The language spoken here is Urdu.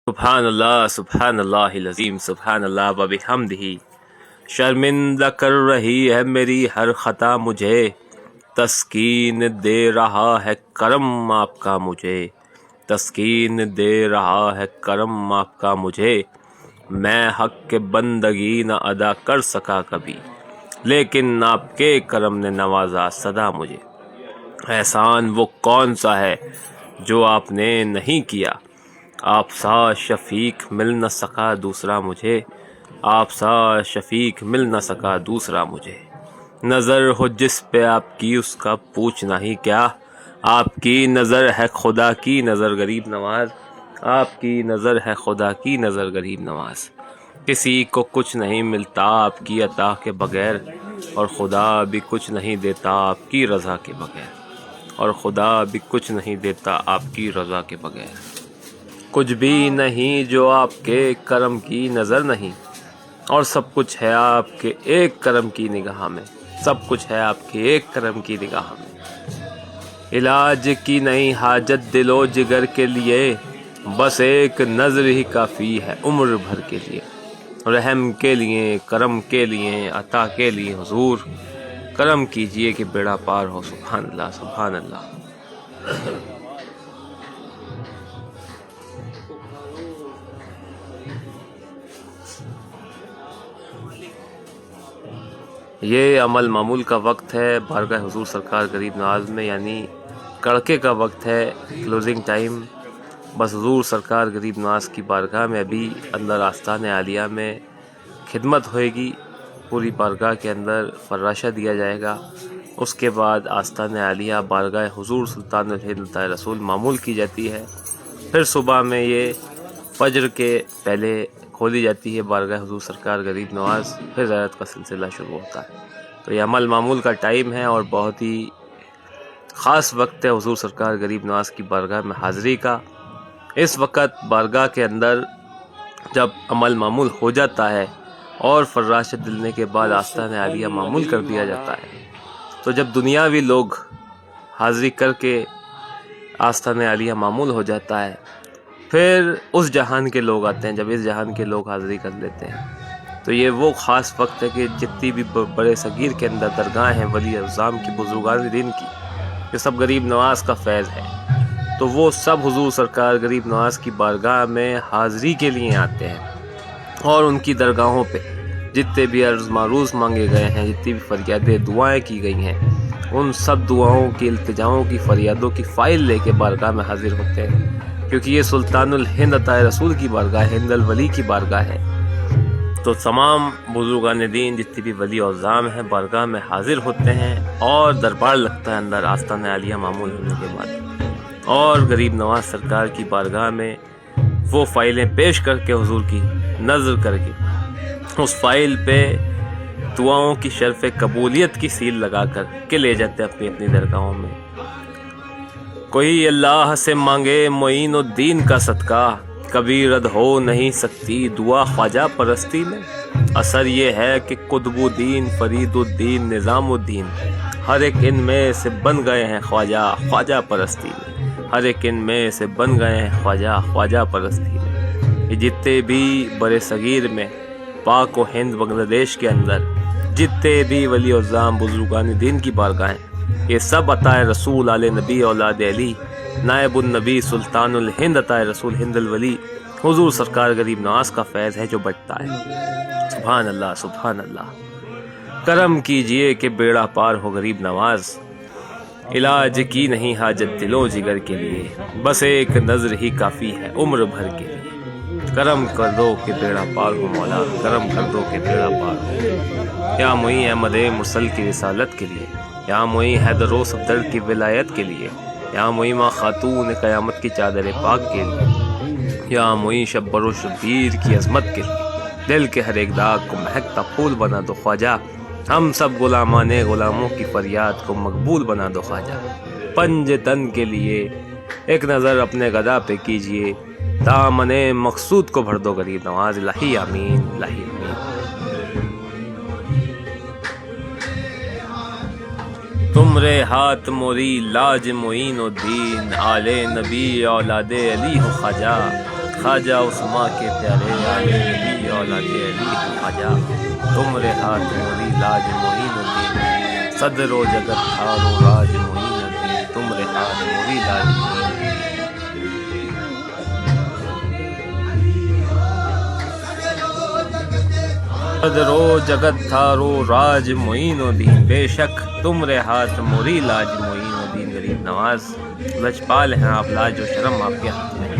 سبحان اللہ العظیم، سبحان اللہ و بحمدہ۔ شرمندہ کر رہی ہے میری ہر خطا مجھے، تسکین دے رہا ہے کرم آپ کا مجھے، تسکین دے رہا ہے کرم آپ کا مجھے۔ میں حق کے بندگی نہ ادا کر سکا کبھی، لیکن آپ کے کرم نے نوازا سدا مجھے۔ احسان وہ کون سا ہے جو آپ نے نہیں کیا، آپ سا شفیق مل نہ سکا دوسرا مجھے، آپ سا شفیق مل نہ سکا دوسرا مجھے۔ نظر ہو جس پہ آپ کی اس کا پوچھنا ہی کیا، آپ کی نظر ہے خدا کی نظر غریب نواز، آپ کی نظر ہے خدا کی نظر غریب نواز۔ کسی کو کچھ نہیں ملتا آپ کی عطا کے بغیر، اور خدا بھی کچھ نہیں دیتا آپ کی رضا کے بغیر، اور خدا بھی کچھ نہیں دیتا آپ کی رضا کے بغیر۔ کچھ بھی نہیں جو آپ کے کرم کی نظر نہیں، اور سب کچھ ہے آپ کے ایک کرم کی نگاہ میں، سب کچھ ہے آپ کے ایک کرم کی نگاہ میں۔ علاج کی نہیں حاجت دل و جگر کے لیے، بس ایک نظر ہی کافی ہے عمر بھر کے لیے۔ رحم کے لیے، کرم کے لیے، عطا کے لیے حضور کرم کیجئے کہ بیڑا پار ہو۔ سبحان اللہ، سبحان اللہ۔ یہ عمل معمول کا وقت ہے بارگاہ حضور سرکار غریب نواز میں، یعنی کڑکے کا وقت ہے، کلوزنگ ٹائم۔ بس حضور سرکار غریب نواز کی بارگاہ میں ابھی اندر آستان عالیہ میں خدمت ہوئے گی، پوری بارگاہ کے اندر فراشہ دیا جائے گا۔ اس کے بعد آستان عالیہ بارگاہ حضور سلطان الہند رسول معمول کی جاتی ہے۔ پھر صبح میں یہ فجر کے پہلے کھولی جاتی ہے بارگاہ حضور سرکار غریب نواز، پھر زیارت کا سلسلہ شروع ہوتا ہے۔ تو یہ عمل معمول کا ٹائم ہے اور بہت ہی خاص وقت ہے حضور سرکار غریب نواز کی بارگاہ میں حاضری کا۔ اس وقت بارگاہ کے اندر جب عمل معمول ہو جاتا ہے اور فراشت دلنے کے بعد آستان عالیہ معمول کر دیا جاتا ہے، تو جب دنیاوی لوگ حاضری کر کے آستان عالیہ معمول ہو جاتا ہے، پھر اس جہان کے لوگ آتے ہیں۔ جب اس جہان کے لوگ حاضری کر لیتے ہیں تو یہ وہ خاص وقت ہے کہ جتنی بھی بڑے صغیر کے اندر درگاہ ہیں ولی اعظام کی، بزرگان دین کی، یہ سب غریب نواز کا فیض ہے، تو وہ سب حضور سرکار غریب نواز کی بارگاہ میں حاضری کے لیے آتے ہیں، اور ان کی درگاہوں پہ جتنے بھی عرض معروض مانگے گئے ہیں، جتنی بھی فریادیں دعائیں کی گئی ہیں، ان سب دعاؤں کی، التجاؤں کی، فریادوں کی فائل لے کے بارگاہ میں حاضر ہوتے ہیں، کیونکہ یہ سلطان الہند عطا رسول کی بارگاہ، ہند الولی کی بارگاہ ہے۔ تو تمام بزرگان دین جتنی بھی ولی اعظام ہیں بارگاہ میں حاضر ہوتے ہیں، اور دربار لگتا ہے اندر آستان عالیہ معمول ہونے کے بعد، اور غریب نواز سرکار کی بارگاہ میں وہ فائلیں پیش کر کے حضور کی نظر کر کے اس فائل پہ دعاؤں کی شرف قبولیت کی سیل لگا کر کے لے جاتے ہیں اپنی اپنی درگاہوں میں۔ کوئی اللہ سے مانگے معین الدین کا صدقہ، کبھی رد ہو نہیں سکتی دعا خواجہ پرستی میں۔ اثر یہ ہے کہ قطب الدین، فرید الدین، نظام الدین، ہر ایک ان میں سے بن گئے ہیں خواجہ، خواجہ پرستی میں، ہر ایک ان میں سے بن گئے ہیں خواجہ، خواجہ پرستی میں۔ یہ جتنے بھی برے صغیر میں، پاک و ہند بنگلہ دیش کے اندر جتنے بھی ولی اعظام بزرگان دین کی بارگاہیں، یہ سب عطا رسول آل نبی اولاد علی، نائب النبی سلطان الہند عطا رسول ہند الولی حضور سرکار غریب نواز کا فیض ہے جو بٹتا ہے۔ سبحان اللہ، سبحان اللہ۔ کرم کیجئے کہ بیڑا پار ہو غریب نواز، علاج کی نہیں حاجت دل و جگر کے لیے، بس ایک نظر ہی کافی ہے عمر بھر کے لیے۔ کرم کر دو کہ بیڑا پار ہو مولا، کرم کر دو کہ بیڑا پار ہو۔ یا معین احمد مرسل کی رسالت کے لیے، یا معین حیدر و صفدر کی ولایت کے لیے، یا معین خاتون قیامت کی چادر پاک کے لیے، یا معین شبر و شبیر کی عظمت کے لیے، دل کے ہر ایک داغ کو مہکتا پھول بنا دو خواجہ، ہم سب غلامان غلاموں کی فریاد کو مقبول بنا دو خواجہ۔ پنج تن کے لیے ایک نظر اپنے گدا پہ کیجئے، دامن مقصود کو بھر دو غریب نواز، الہی آمین، الہی آمین۔ تمرے ہاتھ موری لاج معین الدین، آل نبی اولاد علی ہو خواجہ، خواجہ عثمان کے پیارے آلے نبی اولاد علی خواجہ تمرے ہاتھ موری لاج معین الدین صدر و جگت تھارو راج معین الدین تمرے ہاتھ موری لاج معین صدر و جگت تھارو راج معین الدین بے شک تمرے ہاتھ موری لاج معین الدین غریب نواز لجپال ہیں آپ لاج و شرم آپ کے ہاتھ میں ہے